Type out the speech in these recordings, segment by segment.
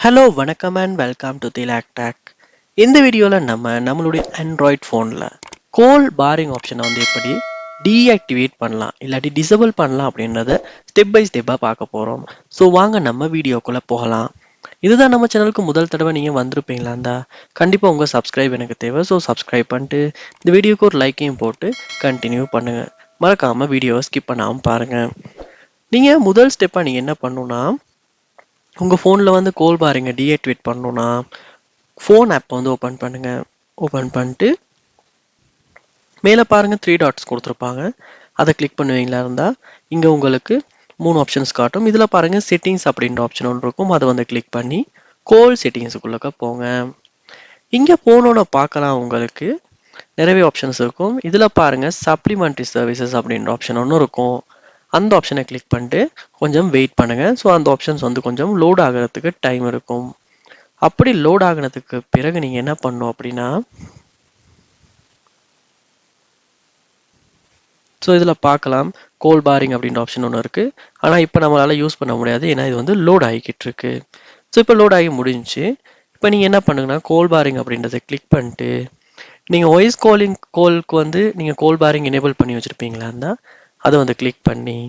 Hello வணக்கம் and welcome to the லேக்டேக். இந்த வீடியோவில் நம்மளுடைய ஆண்ட்ராய்ட் ஃபோனில் கோல் பாரிங் ஆப்ஷனை எப்படி டீஆக்டிவேட் பண்ணலாம் இல்லாட்டி டிசபிள் பண்ணலாம் அப்படின்றத ஸ்டெப் பை ஸ்டெப்பாக பார்க்க போகிறோம். ஸோ வாங்க நம்ம வீடியோக்குள்ளே போகலாம். இதுதான் நம்ம சேனலுக்கு முதல் தடவை நீங்கள் வந்திருப்பீங்களா இருந்தா கண்டிப்பாக உங்கள் சப்ஸ்கிரைப் எனக்கு தேவை. ஸோ சப்ஸ்கிரைப் பண்ணிட்டு இந்த வீடியோக்கு ஒரு லைக்கையும் போட்டு கண்டினியூ பண்ணுங்கள். மறக்காமல் வீடியோவை ஸ்கிப் பண்ணாமல் பாருங்கள். நீங்கள் முதல் ஸ்டெப்பாக நீங்கள் என்ன பண்ணணுன்னா, உங்கள் ஃபோனில் கோல் பாரிங்கை டீஆக்டிவேட் பண்ணணுன்னா ஃபோன் ஆப் ஓப்பன் பண்ணுங்கள். ஓப்பன் பண்ணிட்டு மேலே பாருங்கள் 3 டாட்ஸ் கொடுத்துருப்பாங்க. அதை கிளிக் பண்ணுவீங்களா இருந்தால் இங்கே உங்களுக்கு 3 ஆப்ஷன்ஸ் காட்டும். இதில் பாருங்கள் செட்டிங்ஸ் அப்படின்ற ஆப்ஷன் ஒன்று இருக்கும். அதை கிளிக் பண்ணி கோல் செட்டிங்ஸுக்குள்ளே போங்க. இங்கே போனோன்னு பார்க்கலாம் உங்களுக்கு நிறைய ஆப்ஷன்ஸ் இருக்கும். இதில் பாருங்கள் சப்ளிமெண்ட்ரி சர்வீசஸ் அப்படின்ற ஆப்ஷன் ஒன்று இருக்கும். அந்த ஆப்ஷனை கிளிக் பண்ணிட்டு கொஞ்சம் வெயிட் பண்ணுங்கள். ஸோ அந்த ஆப்ஷன்ஸ் கொஞ்சம் லோட் ஆகிறதுக்கு டைம் இருக்கும். அப்படி லோட் ஆகினதுக்கு பிறகு நீங்கள் என்ன பண்ணணும் அப்படின்னா, ஸோ இதில் பார்க்கலாம் கோல் பாரிங் அப்படின்ற ஆப்ஷன் ஒன்று இருக்குது. ஆனால் இப்போ நம்மளால் யூஸ் பண்ண முடியாது, ஏன்னா இது லோட் ஆகிக்கிட்டு இருக்கு. ஸோ இப்போ லோட் ஆகி முடிஞ்சு. இப்போ நீங்கள் என்ன பண்ணுங்கன்னா கோல் பாரிங் அப்படின்றத கிளிக் பண்ணிட்டு நீங்கள் வாய்ஸ் கோலுக்கு நீங்கள் கோல் பாரிங் எனேபிள் பண்ணி வச்சுருப்பீங்களா இருந்தால் அதை கிளிக் பண்ணி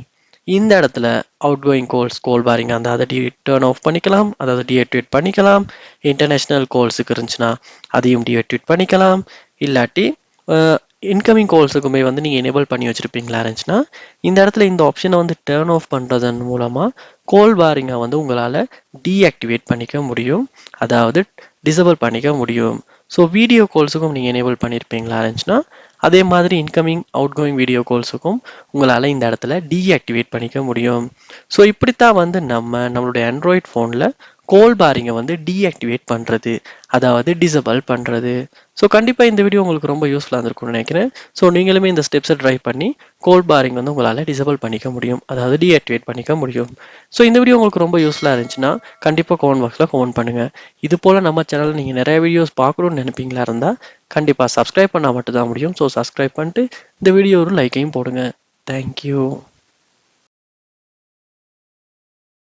இந்த இடத்துல அவுட் கோயிங் கோல் பாரிங் அதை டர்ன் ஆஃப் பண்ணிக்கலாம், அதாவது டீஆக்டிவேட் பண்ணிக்கலாம். இன்டர்நேஷ்னல் கோல்ஸுக்கு இருந்துச்சுன்னா அதையும் டீஆக்டிவேட் பண்ணிக்கலாம். இல்லாட்டி இன்கமிங் கோல்ஸுக்குமே நீங்கள் எனேபிள் பண்ணி வச்சுருப்பீங்களா இருந்துச்சுன்னா இந்த இடத்துல இந்த ஆப்ஷனை டர்ன் ஆஃப் பண்ணுறதன் மூலமாக கோல் பாரிங்கை உங்களால் டீஆக்டிவேட் பண்ணிக்க முடியும், அதாவது டிசபிள் பண்ணிக்க முடியும். ஸோ வீடியோ கால்ஸுக்கும் நீங்கள் எனேபிள் பண்ணியிருப்பீங்களா இருந்துச்சுன்னா அதே மாதிரி இன்கமிங் அவுட் கோயிங் வீடியோ கால்ஸுக்கும் உங்களால் இந்த இடத்துல டீஆக்டிவேட் பண்ணிக்க முடியும். ஸோ இப்படித்தான் நம்மளுடைய ஆண்ட்ராய்ட் ஃபோனில் கோல் பாரிங்கை டீஆக்டிவேட் பண்ணுறது, அதாவது டிசபிள் பண்ணுறது. ஸோ கண்டிப்பாக இந்த வீடியோ உங்களுக்கு ரொம்ப யூஸ்ஃபுல்லாக இருந்திருக்கும்னு நினைக்கிறேன். ஸோ நீங்களுமே இந்த ஸ்டெப்ஸை ட்ரை பண்ணி கோல் பாரிங் உங்களால் டிசபிள் பண்ணிக்க முடியும், அதாவது டீஆக்டிவேட் பண்ணிக்க முடியும். ஸோ இந்த வீடியோ உங்களுக்கு ரொம்ப யூஸ்ஃபுல்லாக இருந்துச்சுன்னா கண்டிப்பாக கமெண்ட் பாக்ஸில் கமெண்ட் பண்ணுங்கள். இது போல் நம்ம சேனலில் நீங்கள் நிறைய வீடியோஸ் பார்க்கணும்னு நினைப்பீங்களா இருந்தால் கண்டிப்பாக சப்ஸ்கிரைப் பண்ணால் மட்டும்தான் முடியும். ஸோ சப்ஸ்கிரைப் பண்ணிட்டு இந்த வீடியோ ஒரு லைக்கையும் போடுங்க. தேங்க்யூ.